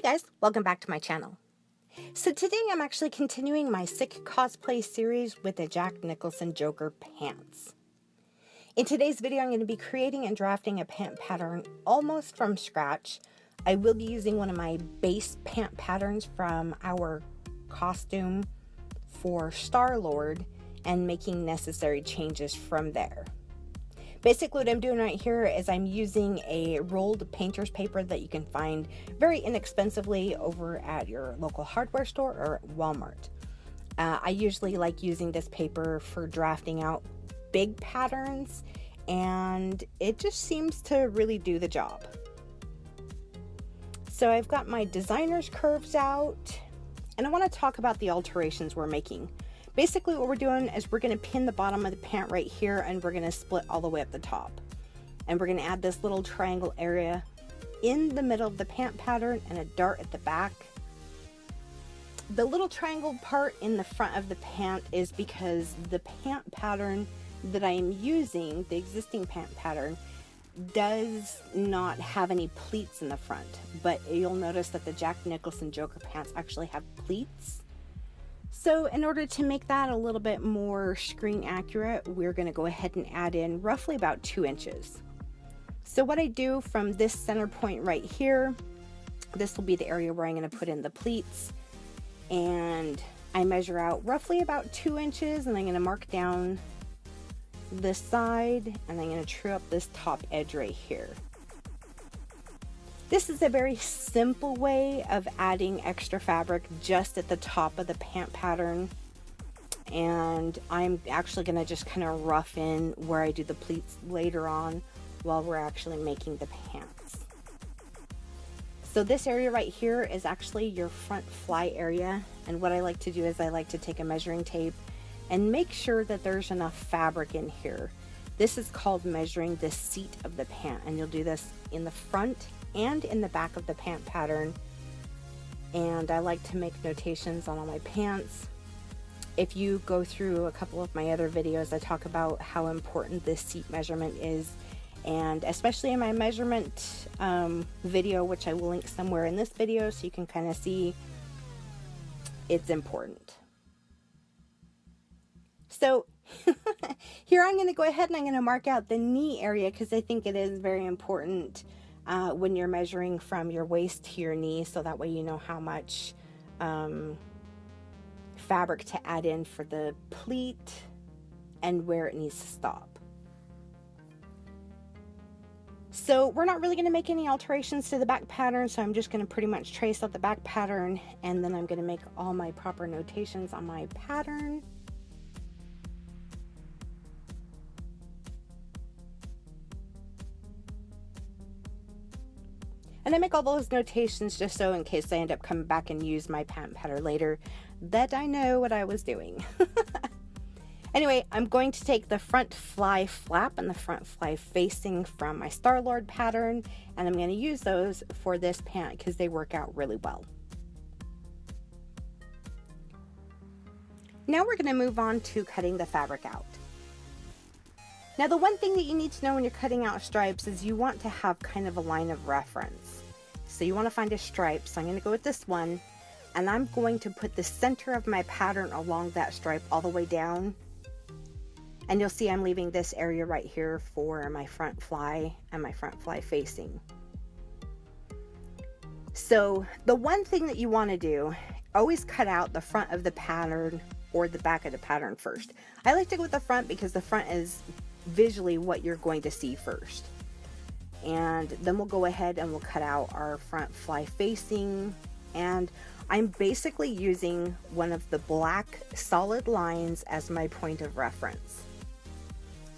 guys, welcome back to my channel. So today I'm actually continuing my SiQ Cosplay series with the Jack Nicholson Joker pants. In today's video I'm going to be creating and drafting a pant pattern almost from scratch. I will be using one of my base pant patterns from our costume for Star-Lord and making necessary changes from there. Basically what I'm doing right here is I'm using a rolled painter's paper that you can find very inexpensively over at your local hardware store or Walmart. I usually like using this paper for drafting out big patterns, and it just seems to really do the job. So I've got my designer's curves out, and I want to talk about the alterations we're making. Basically what we're doing is we're going to pin the bottom of the pant right here, and we're going to split all the way up the top. And we're going to add this little triangle area in the middle of the pant pattern and a dart at the back. The little triangle part in the front of the pant is because the pant pattern that I am using, the existing pant pattern, does not have any pleats in the front. But you'll notice that the Jack Nicholson Joker pants actually have pleats. So in order to make that a little bit more screen accurate, we're going to go ahead and add in roughly about 2 inches. So what I do from this center point right here, this will be the area where I'm going to put in the pleats, and I measure out roughly about 2 inches, and I'm going to mark down this side, and I'm going to trim up this top edge right here. This is a very simple way of adding extra fabric just at the top of the pant pattern, and I'm actually going to just kind of rough in where I do the pleats later on while we're actually making the pants. So this area right here is actually your front fly area, and what I like to do is I like to take a measuring tape and make sure that there's enough fabric in here. This is called measuring the seat of the pant, and you'll do this in the front and in the back of the pant pattern. And I like to make notations on all my pants. If you go through a couple of my other videos, I talk about how important this seat measurement is, and especially in my measurement video, which I will link somewhere in this video so you can kind of see it's important. So here I'm going to go ahead and I'm going to mark out the knee area because I think it is very important when you're measuring from your waist to your knee, so that way you know how much fabric to add in for the pleat and where it needs to stop. So we're not really going to make any alterations to the back pattern, so I'm just going to pretty much trace out the back pattern, and then I'm going to make all my proper notations on my pattern. And I make all those notations just so in case I end up coming back and use my pant pattern later, that I know what I was doing. Anyway, I'm going to take the front fly flap and the front fly facing from my Star-Lord pattern, and I'm going to use those for this pant because they work out really well. Now we're going to move on to cutting the fabric out. Now the one thing that you need to know when you're cutting out stripes is you want to have kind of a line of reference. So you want to find a stripe, so I'm going to go with this one, and I'm going to put the center of my pattern along that stripe all the way down. And you'll see I'm leaving this area right here for my front fly and my front fly facing. So the one thing that you want to do, always cut out the front of the pattern or the back of the pattern first. I like to go with the front because the front is visually what you're going to see first. And then we'll go ahead and we'll cut out our front fly facing, and I'm basically using one of the black solid lines as my point of reference,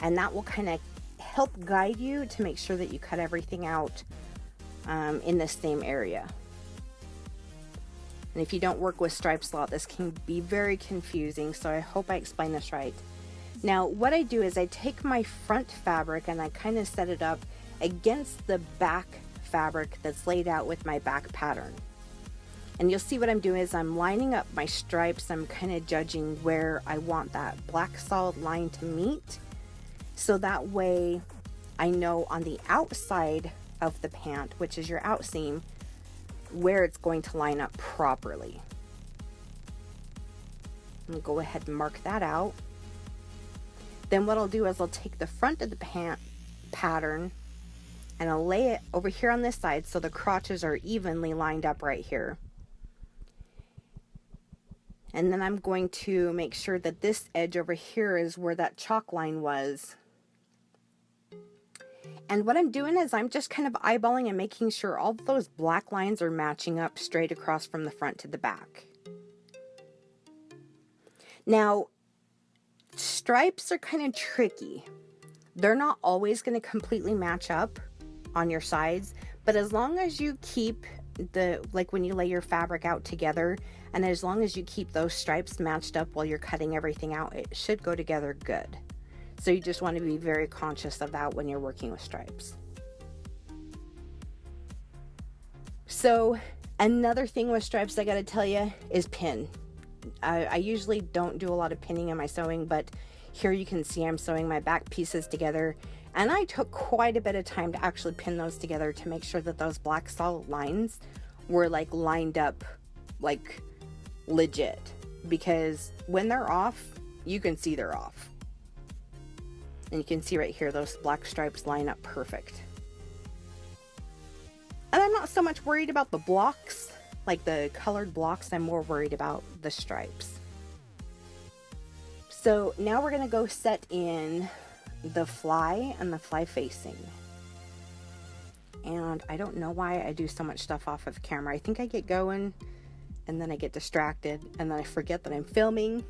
and that will kind of help guide you to make sure that you cut everything out in the same area. And if you don't work with stripes a lot, this can be very confusing, so I hope I explain this right. Now what I do is I take my front fabric and I kind of set it up against the back fabric that's laid out with my back pattern. And you'll see what I'm doing is I'm lining up my stripes. I'm kind of judging where I want that black solid line to meet, so that way I know on the outside of the pant, which is your outseam, where it's going to line up properly. I'm going to go ahead and mark that out. Then what I'll do is I'll take the front of the pant pattern and I'll lay it over here on this side so the crotches are evenly lined up right here. And then I'm going to make sure that this edge over here is where that chalk line was. And what I'm doing is I'm just kind of eyeballing and making sure all of those black lines are matching up straight across from the front to the back. Now, stripes are kind of tricky. They're not always going to completely match up on your sides, but as long as you keep like when you lay your fabric out together, and as long as you keep those stripes matched up while you're cutting everything out, it should go together good. So you just want to be very conscious of that when you're working with stripes. So another thing with stripes I got to tell you is pin. I usually don't do a lot of pinning in my sewing, but here you can see I'm sewing my back pieces together, and I took quite a bit of time to actually pin those together to make sure that those black solid lines were like lined up like legit, because when they're off, you can see they're off. And you can see right here, those black stripes line up perfect. And I'm not so much worried about the blocks, like the colored blocks, I'm more worried about the stripes. So now we're gonna go set in the fly and the fly facing. And I don't know why I do so much stuff off of camera. I think I get going and then I get distracted and then I forget that I'm filming.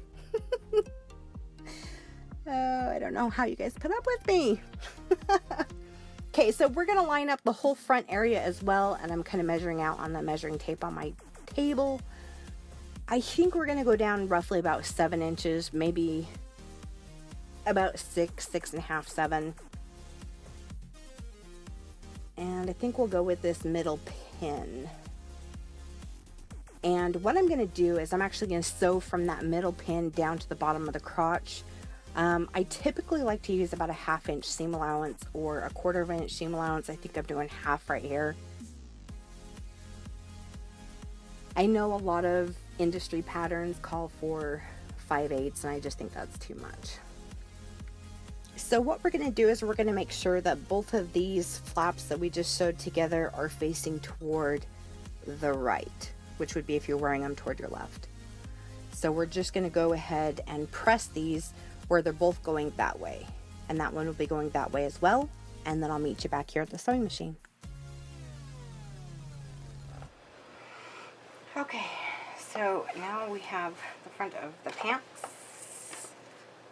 I don't know how you guys put up with me. Okay, so we're gonna line up the whole front area as well, and I'm kind of measuring out on the measuring tape on my table. I think we're gonna go down roughly about 7 inches, maybe about 6.5, 7. And I think we'll go with this middle pin. And what I'm gonna do is I'm actually gonna sew from that middle pin down to the bottom of the crotch. I typically like to use about a 1/2 inch seam allowance or a 1/4 inch seam allowance. I think I'm doing half right here. I know a lot of industry patterns call for 5/8, and I just think that's too much. So what we're going to do is we're going to make sure that both of these flaps that we just sewed together are facing toward the right, which would be if you're wearing them toward your left. So we're just going to go ahead and press these where they're both going that way, and that one will be going that way as well, and then I'll meet you back here at the sewing machine. Okay, so now we have the front of the pants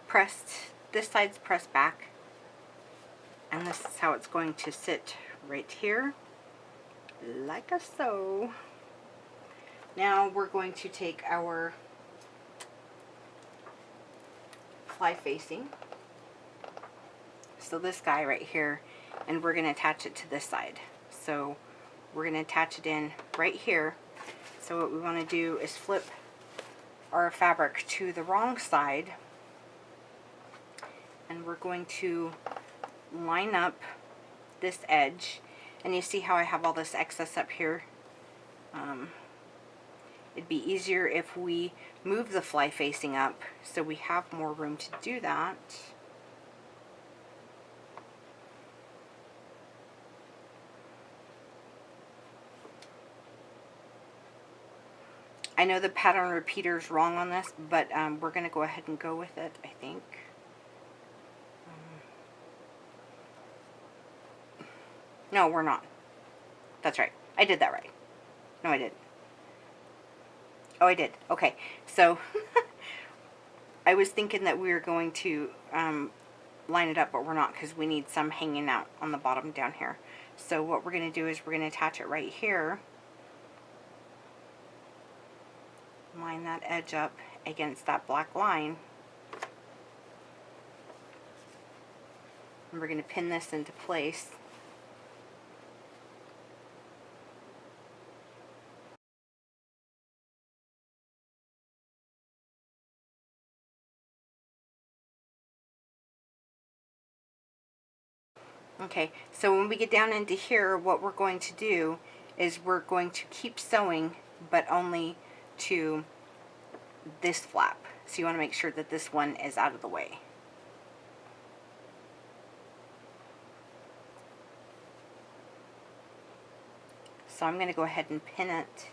pressed. This side's pressed back, and this is how it's going to sit right here, like so. Now we're going to take our fly facing, so this guy right here, and we're going to attach it to this side. So we're going to attach it in right here. So what we want to do is flip our fabric to the wrong side, and we're going to line up this edge, and you see how I have all this excess up here. It'd be easier if we move the fly facing up so we have more room to do that. I know the pattern repeater is wrong on this, but we're going to go ahead and go with it, I think. No, we're not. That's right. I did that right. No, I didn't. Oh, I did. Okay. So, I was thinking that we were going to line it up, but we're not, because we need some hanging out on the bottom down here. So what we're going to do is we're going to attach it right here. Line that edge up against that black line. And we're going to pin this into place. Okay, so when we get down into here, what we're going to do is we're going to keep sewing, but only to this flap. So you want to make sure that this one is out of the way. So I'm going to go ahead and pin it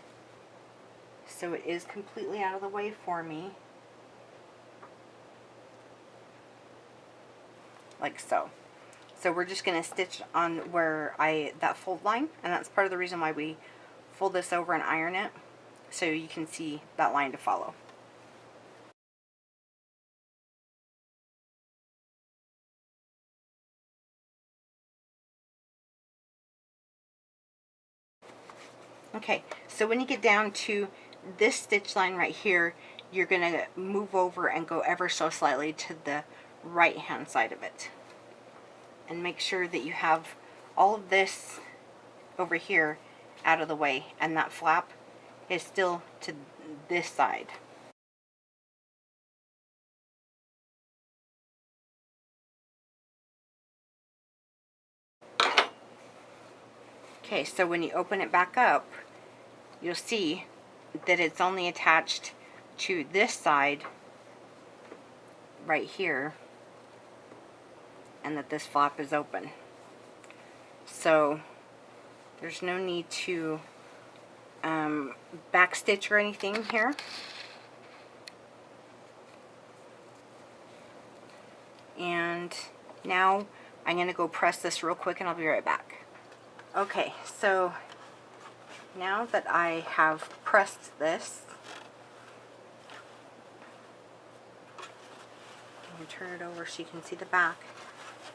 so it is completely out of the way for me, like so. So we're just going to stitch on where that fold line, and that's part of the reason why we fold this over and iron it, so you can see that line to follow. Okay, so when you get down to this stitch line right here, you're going to move over and go ever so slightly to the right hand side of it. And make sure that you have all of this over here out of the way, and that flap is still to this side. Okay, so when you open it back up, you'll see that it's only attached to this side right here, and that this flap is open. So there's no need to back stitch or anything here. And now I'm going to go press this real quick and I'll be right back. Okay, so now that I have pressed this, I'm going to turn it over so you can see the back.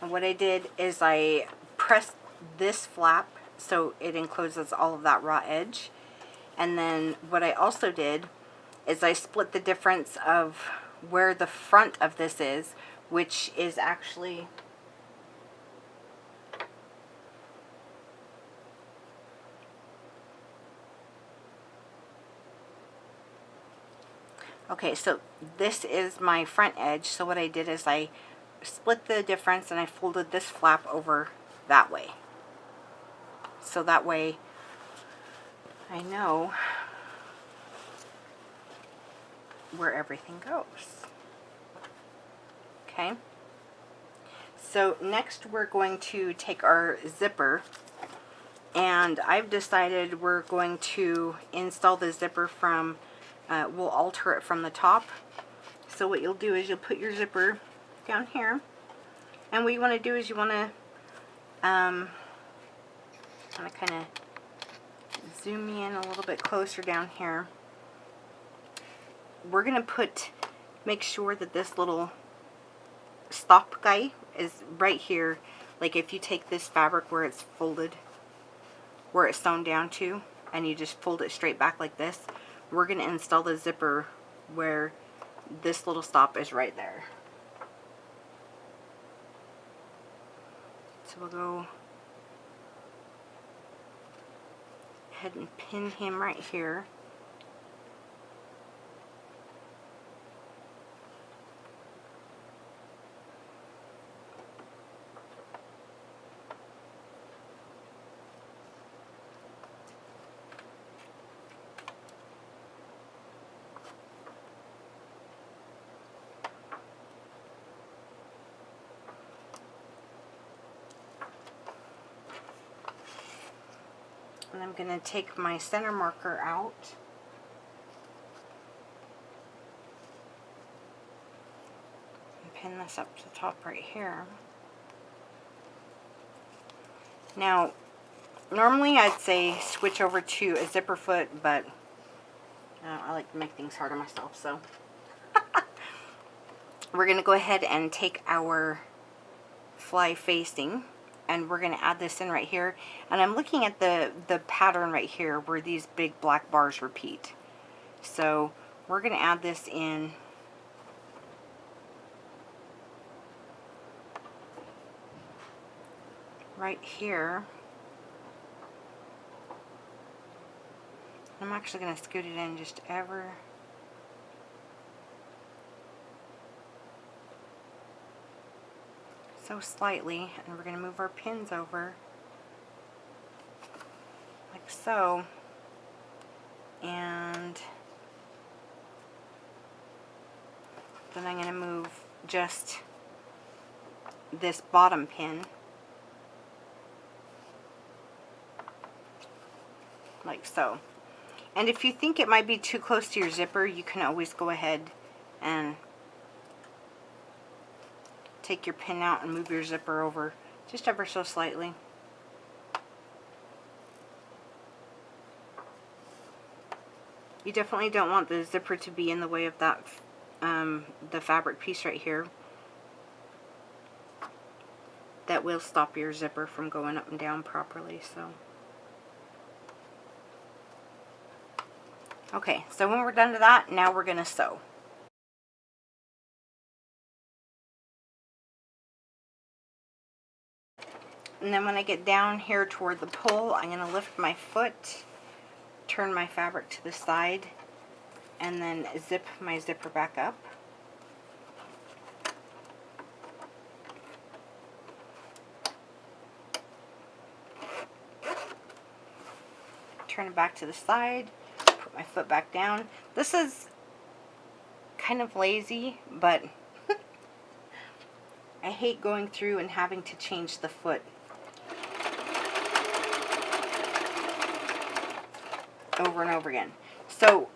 And what I did is I pressed this flap so it encloses all of that raw edge. And then what I also did is I split the difference of where the front of this is, which is actually okay, so this is my front edge. So what I did is I split the difference and I folded this flap over that way. So that way I know where everything goes. Okay. So next we're going to take our zipper, and I've decided we're going to install the zipper from, we'll alter it from the top. So what you'll do is you'll put your zipper down here, and what you want to do is you want to kind of zoom me in a little bit closer down here. We're going to make sure that this little stop guy is right here. Like if you take this fabric where it's folded, where it's sewn down to, and you just fold it straight back like this, we're going to install the zipper where this little stop is right there. So we'll go ahead and pin him right here. And I'm going to take my center marker out. And pin this up to the top right here. Now, normally I'd say switch over to a zipper foot, but I like to make things hard on myself, so. We're going to go ahead and take our fly facing, and we're going to add this in right here. And I'm looking at the pattern right here where these big black bars repeat. So we're going to add this in right here. I'm actually going to scoot it in just ever so slightly, and we're going to move our pins over like so. And then I'm going to move just this bottom pin like so. And if you think it might be too close to your zipper, you can always go ahead and take your pin out and move your zipper over just ever so slightly. You definitely don't want the zipper to be in the way of that the fabric piece right here. That will stop your zipper from going up and down properly. So okay, so when we're done to that, now we're going to sew. And then when I get down here toward the pole, I'm going to lift my foot, turn my fabric to the side, and then zip my zipper back up. Turn it back to the side, put my foot back down. This is kind of lazy, but I hate going through and having to change the foot over and over again. So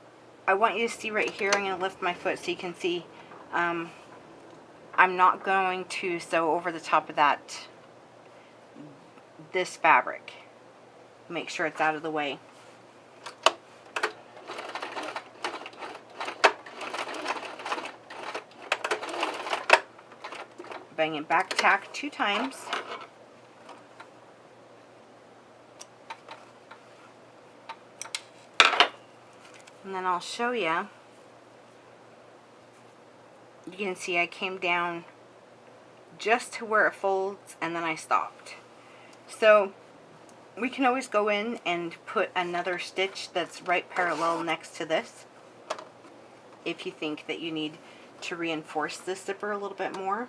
I want you to see right here, I'm going to lift my foot so you can see I'm not going to sew over the top of this fabric. Make sure it's out of the way. Bang it back, tack 2 times. And then I'll show you. You can see I came down just to where it folds and then I stopped. So we can always go in and put another stitch that's right parallel next to this if you think that you need to reinforce this zipper a little bit more.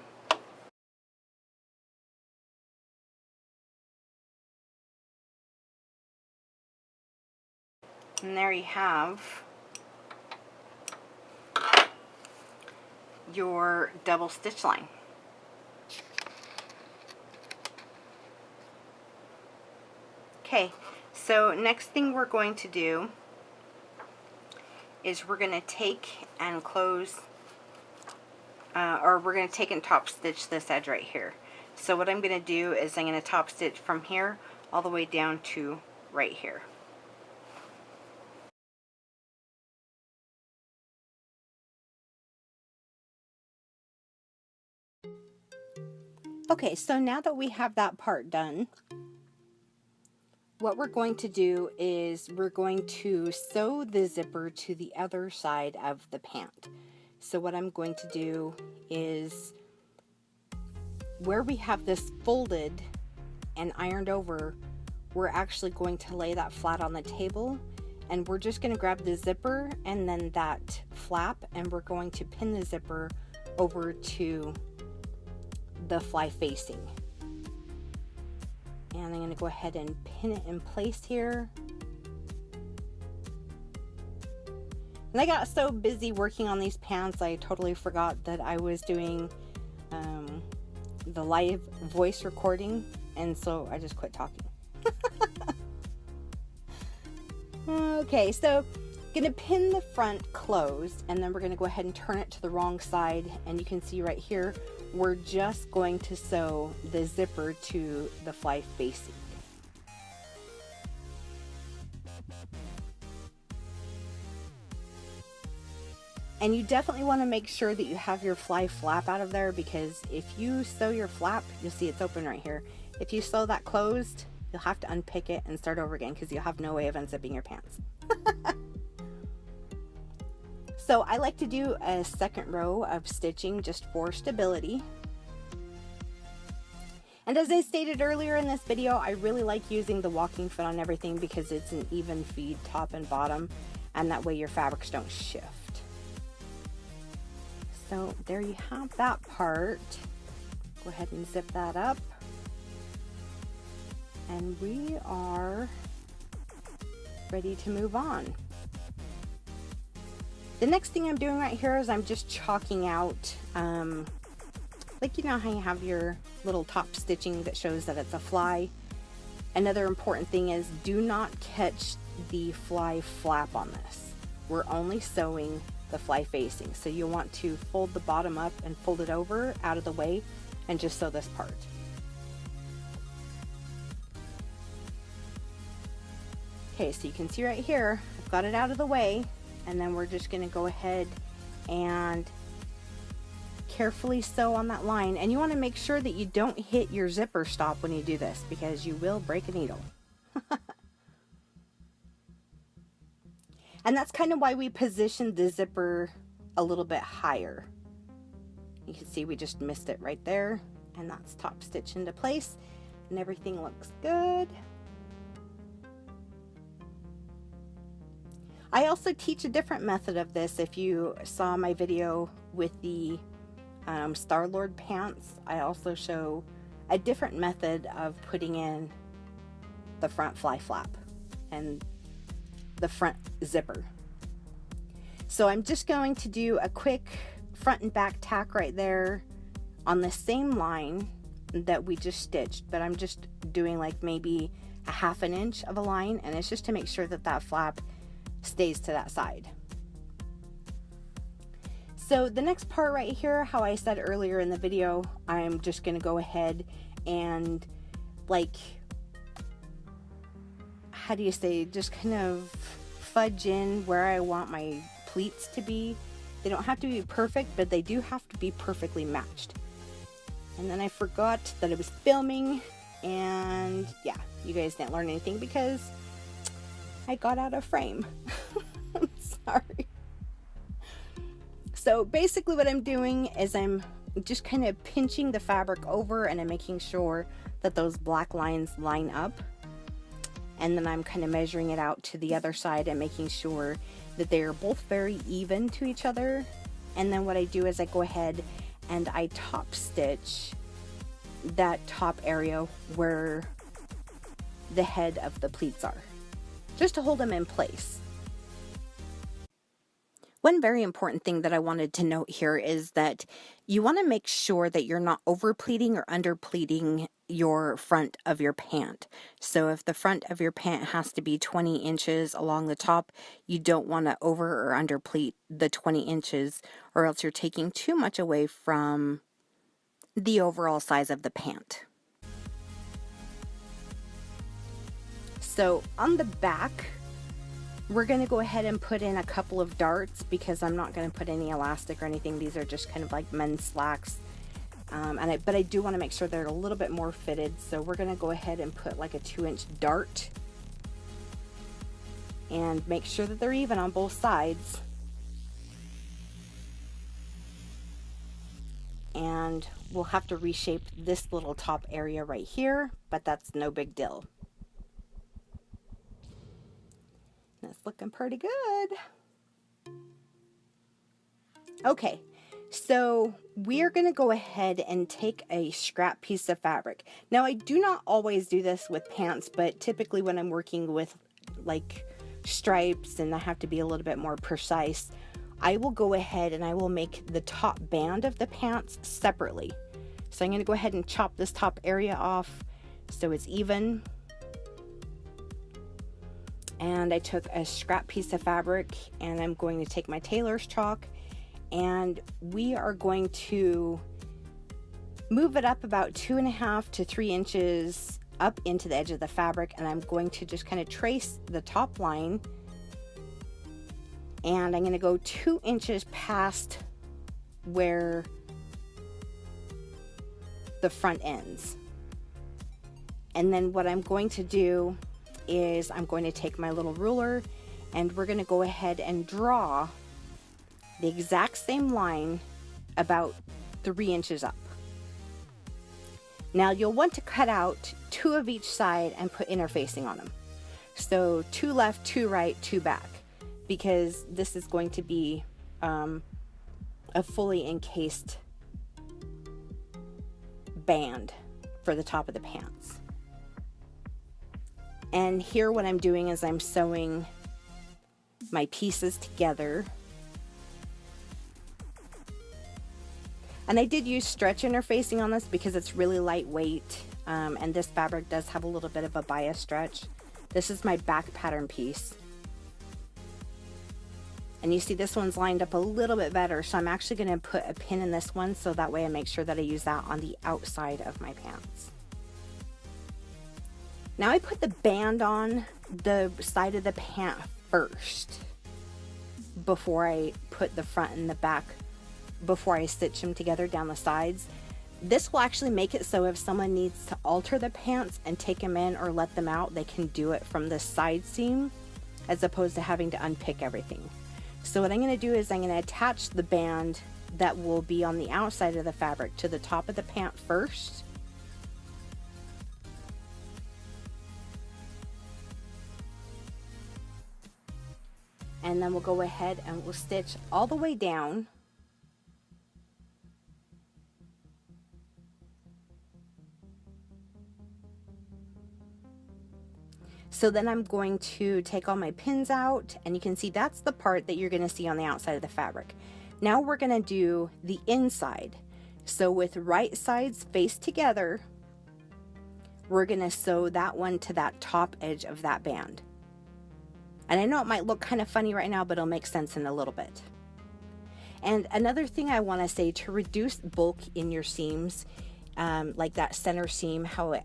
And there you have your double stitch line. Okay, so next thing we're going to do is we're going to take and close, or we're going to take and top stitch this edge right here. So what I'm going to do is I'm going to top stitch from here all the way down to right here. Okay, so now that we have that part done, what we're going to do is we're going to sew the zipper to the other side of the pant. So what I'm going to do is, where we have this folded and ironed over, we're actually going to lay that flat on the table, and we're just going to grab the zipper and then that flap, and we're going to pin the zipper over to the fly facing. And I'm going to go ahead and pin it in place here. And I got so busy working on these pants, I totally forgot that I was doing the live voice recording, and so I just quit talking. Okay, so I'm going to pin the front closed, and then we're going to go ahead and turn it to the wrong side, and you can see right here we're just going to sew the zipper to the fly facing. And you definitely want to make sure that you have your fly flap out of there, because if you sew your flap, you'll see it's open right here. If you sew that closed, you'll have to unpick it and start over again, because you'll have no way of unzipping your pants. So I like to do a second row of stitching just for stability. And as I stated earlier in this video, I really like using the walking foot on everything because it's an even feed top and bottom, and that way your fabrics don't shift. So there you have that part. Go ahead and zip that up. And we are ready to move on. The next thing I'm doing right here is I'm just chalking out, like you know how you have your little top stitching that shows that it's a fly. Another important thing is do not catch the fly flap on this. We're only sewing the fly facing, so you want to fold the bottom up and fold it over out of the way and just sew this part. Okay, so you can see right here, I've got it out of the way, and then we're just going to go ahead and carefully sew on that line. And you want to make sure that you don't hit your zipper stop when you do this, because you will break a needle. And that's kind of why we positioned the zipper a little bit higher. You can see we just missed it right there, and that's top stitch into place, and everything looks good. I also teach a different method of this. If you saw my video with the Star-Lord pants, I also show a different method of putting in the front fly flap and the front zipper. So I'm just going to do a quick front and back tack right there on the same line that we just stitched, but I'm just doing like maybe a 1/2 inch of a line, and it's just to make sure that that flap stays to that side. So the next part right here, how I said earlier in the video, I'm just going to go ahead and, like, how do you say, just kind of fudge in where I want my pleats to be. They don't have to be perfect, but they do have to be perfectly matched. And then I forgot that I was filming, and yeah, you guys didn't learn anything because I got out of frame. I'm sorry. So basically what I'm doing is I'm just kind of pinching the fabric over, and I'm making sure that those black lines line up. And then I'm kind of measuring it out to the other side and making sure that they are both very even to each other. And then what I do is I go ahead and I top stitch that top area where the head of the pleats are, just to hold them in place. One very important thing that I wanted to note here is that you want to make sure that you're not over pleating or under pleating your front of your pant. So if the front of your pant has to be 20 inches along the top, you don't want to over or under pleat the 20 inches, or else you're taking too much away from the overall size of the pant. So on the back, we're going to go ahead and put in a couple of darts because I'm not going to put any elastic or anything. These are just kind of like men's slacks. But I do want to make sure they're a little bit more fitted. So we're going to go ahead and put like a 2-inch dart and make sure that they're even on both sides. And we'll have to reshape this little top area right here, but that's no big deal. That's looking pretty good. Okay, so we are going to go ahead and take a scrap piece of fabric. Now, I do not always do this with pants, but typically when I'm working with like stripes and I have to be a little bit more precise, I will go ahead and I will make the top band of the pants separately. So I'm going to go ahead and chop this top area off so it's even. And I took a scrap piece of fabric, and I'm going to take my tailor's chalk, and we are going to move it up about 2.5 to 3 inches up into the edge of the fabric, and I'm going to just kind of trace the top line, and I'm going to go 2 inches past where the front ends. And then what I'm going to do is I'm going to take my little ruler, and we're going to go ahead and draw the exact same line about 3 inches up. Now you'll want to cut out 2 of each side and put interfacing on them. So 2 left, 2 right, 2 back, because this is going to be a fully encased band for the top of the pants. And here what I'm doing is I'm sewing my pieces together. And I did use stretch interfacing on this because it's really lightweight, and this fabric does have a little bit of a bias stretch. This is my back pattern piece. And you see this one's lined up a little bit better, so I'm actually going to put a pin in this one so that way I make sure that I use that on the outside of my pants. Now I put the band on the side of the pant first before I put the front and the back, before I stitch them together down the sides. This will actually make it so if someone needs to alter the pants and take them in or let them out, they can do it from the side seam as opposed to having to unpick everything. So what I'm going to do is I'm going to attach the band that will be on the outside of the fabric to the top of the pant first. And then we'll go ahead and we'll stitch all the way down. So then I'm going to take all my pins out, and you can see that's the part that you're going to see on the outside of the fabric. Now we're going to do the inside. So with right sides faced together, we're going to sew that one to that top edge of that band. And I know it might look kind of funny right now, but it'll make sense in a little bit. And another thing I want to say, to reduce bulk in your seams, like that center seam, how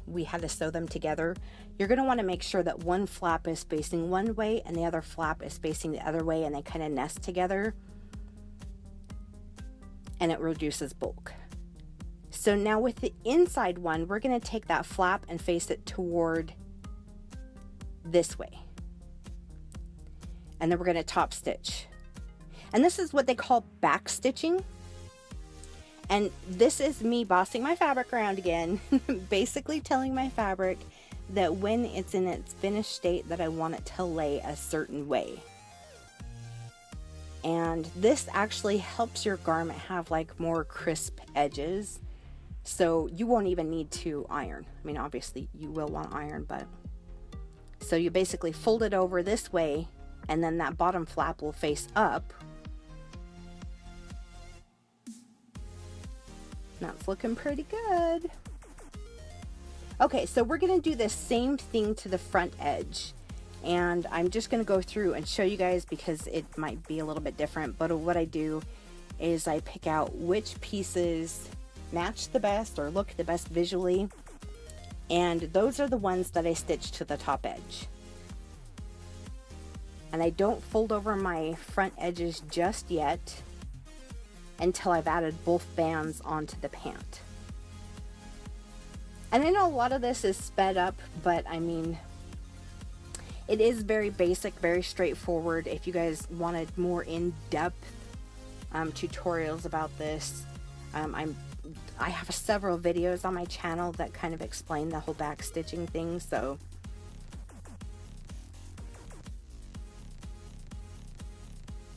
we had to sew them together, you're going to want to make sure that one flap is facing one way and the other flap is facing the other way, and they kind of nest together, and it reduces bulk. So now with the inside one, we're going to take that flap and face it toward this way, and then we're going to top stitch. And this is what they call back stitching. And this is me bossing my fabric around again, basically telling my fabric that when it's in its finished state that I want it to lay a certain way. And this actually helps your garment have like more crisp edges, so you won't even need to iron. I mean, obviously you will want to iron, but so you basically fold it over this way, and then that bottom flap will face up. That's looking pretty good. Okay, so we're going to do the same thing to the front edge, and I'm just going to go through and show you guys because it might be a little bit different. But what I do is I pick out which pieces match the best or look the best visually, and those are the ones that I stitch to the top edge. And I don't fold over my front edges just yet until I've added both bands onto the pant. And I know a lot of this is sped up, but I mean, it is very basic, very straightforward. If you guys wanted more in-depth tutorials about this, I have several videos on my channel that kind of explain the whole back stitching thing. So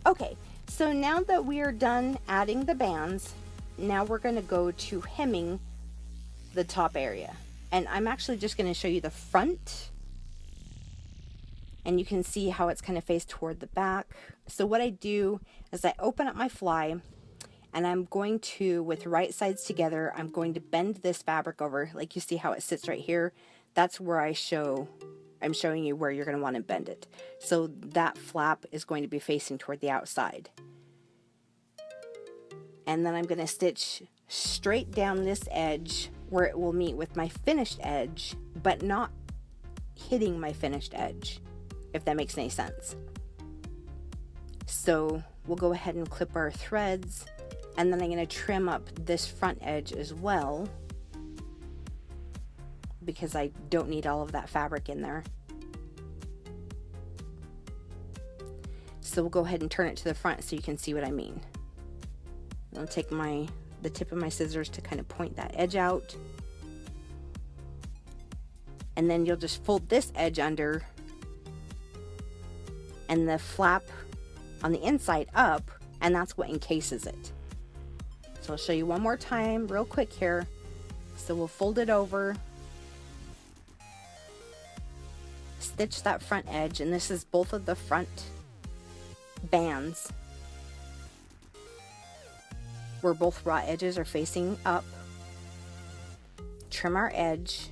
okay, so now that we are done adding the bands, now we're going to go to hemming the top area. And I'm actually just going to show you the front, and you can see how it's kind of faced toward the back. So what I do is I open up my fly, and I'm going to, with right sides together, I'm going to bend this fabric over. Like you see how it sits right here. That's where I'm showing you where you're going to want to bend it. So that flap is going to be facing toward the outside. And then I'm going to stitch straight down this edge where it will meet with my finished edge, but not hitting my finished edge, if that makes any sense. So we'll go ahead and clip our threads, and then I'm going to trim up this front edge as well, because I don't need all of that fabric in there. So we'll go ahead and turn it to the front so you can see what I mean. I'll take the tip of my scissors to kind of point that edge out, and then you'll just fold this edge under and the flap on the inside up, and that's what encases it. So I'll show you one more time real quick here. So we'll fold it over, stitch that front edge, and this is both of the front bands where both raw edges are facing up. Trim our edge.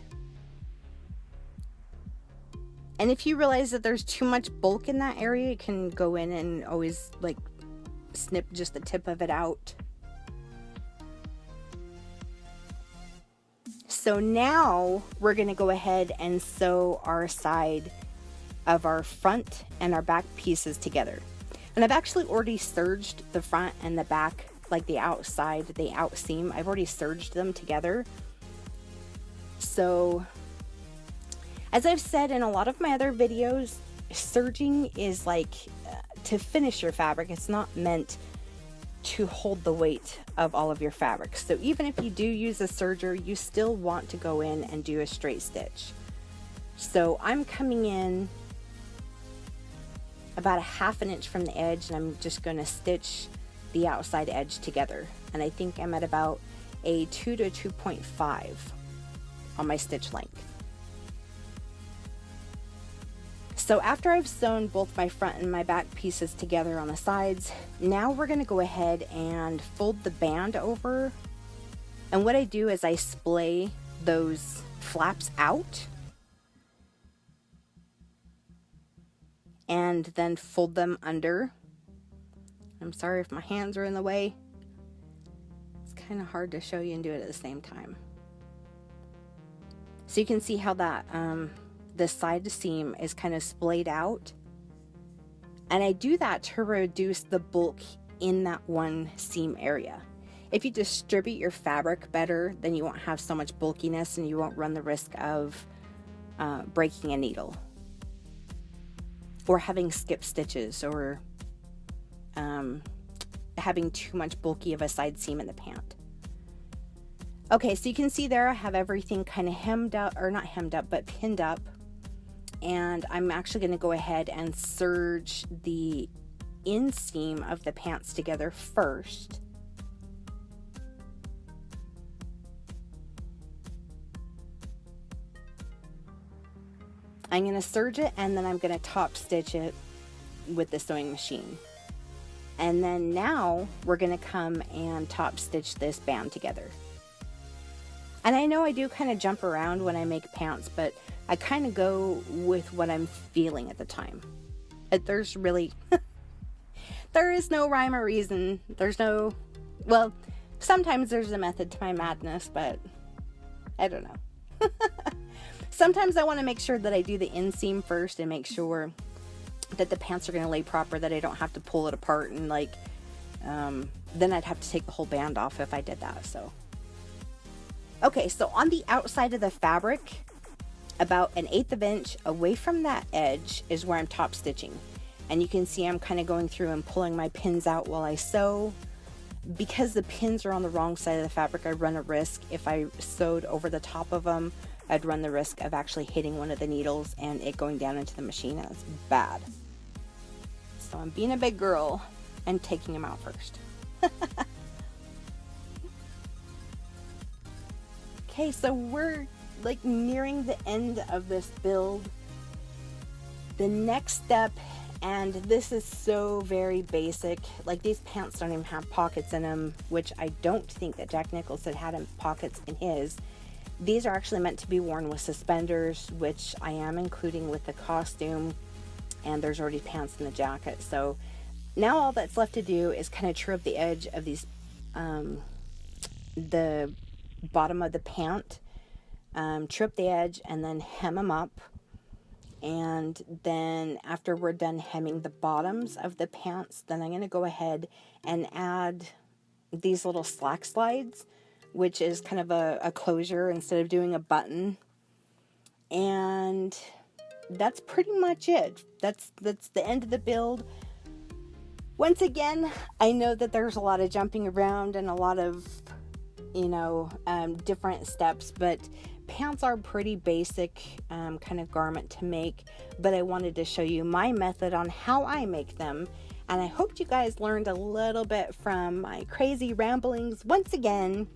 And if you realize that there's too much bulk in that area, you can go in and always like snip just the tip of it out. So now we're going to go ahead and sew our side of our front and our back pieces together. And I've actually already serged the front and the back, like the outside, the out seam. I've already serged them together. So as I've said in a lot of my other videos, serging is like to finish your fabric. It's not meant to hold the weight of all of your fabric. So even if you do use a serger, you still want to go in and do a straight stitch. So I'm coming in about 1/2 inch from the edge, and I'm just going to stitch the outside edge together. And I think I'm at about a 2 to 2.5 on my stitch length. So after I've sewn both my front and my back pieces together on the sides, now we're going to go ahead and fold the band over. And what I do is I splay those flaps out and then fold them under. I'm sorry if my hands are in the way. It's kind of hard to show you and do it at the same time. So you can see how that the side seam is kind of splayed out, and I do that to reduce the bulk in that one seam area. If you distribute your fabric better, then you won't have so much bulkiness and you won't run the risk of breaking a needle or having skip stitches or having too much bulky of a side seam in the pant. Okay, so you can see there I have everything kind of hemmed up, or not hemmed up, but pinned up. And I'm actually going to go ahead and serge the inseam of the pants together first. I'm going to serge it, and then I'm going to top stitch it with the sewing machine. And then now we're going to come and top stitch this band together. And I know I do kind of jump around when I make pants, but I kind of go with what I'm feeling at the time. There's really, there is no rhyme or reason. There's no, well, sometimes there's a method to my madness, but I don't know. Sometimes I want to make sure that I do the inseam first and make sure that the pants are going to lay proper, that I don't have to pull it apart and like, then I'd have to take the whole band off if I did that, so. Okay, so on the outside of the fabric, about 1/8 inch away from that edge is where I'm top stitching. And you can see I'm kind of going through and pulling my pins out while I sew. Because the pins are on the wrong side of the fabric, I run a risk. If I sewed over the top of them, I'd run the risk of actually hitting one of the needles and it going down into the machine, and that's bad. So I'm being a big girl and taking them out first. Okay, so we're like nearing the end of this build. The next step, and this is so very basic, like these pants don't even have pockets in them, which I don't think that Jack Nicholson had pockets in his. These are actually meant to be worn with suspenders, which I am including with the costume, and there's already pants in the jacket. So now all that's left to do is kind of trim up the edge of these, the bottom of the pant, trim up the edge and then hem them up. And then after we're done hemming the bottoms of the pants, then I'm going to go ahead and add these little slack slides, which is kind of a closure instead of doing a button. And that's pretty much it. That's the end of the build. Once again, I know that there's a lot of jumping around and a lot of, you know, different steps, but pants are pretty basic kind of garment to make, but I wanted to show you my method on how I make them, and I hope you guys learned a little bit from my crazy ramblings once again.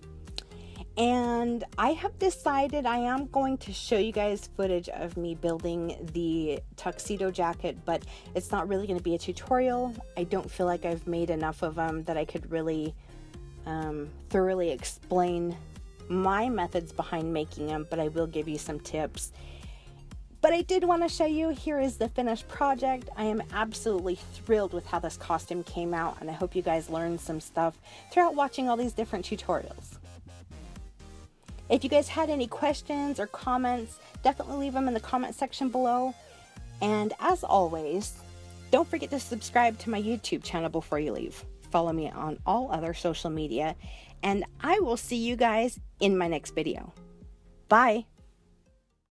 And I have decided I am going to show you guys footage of me building the tuxedo jacket, but it's not really going to be a tutorial. I don't feel like I've made enough of them that I could really thoroughly explain my methods behind making them, but I will give you some tips. But I did want to show you, here is the finished project. I am absolutely thrilled with how this costume came out, and I hope you guys learned some stuff throughout watching all these different tutorials. If you guys had any questions or comments, definitely leave them in the comment section below. And as always, don't forget to subscribe to my YouTube channel before you leave. Follow me on all other social media, and I will see you guys in my next video. Bye!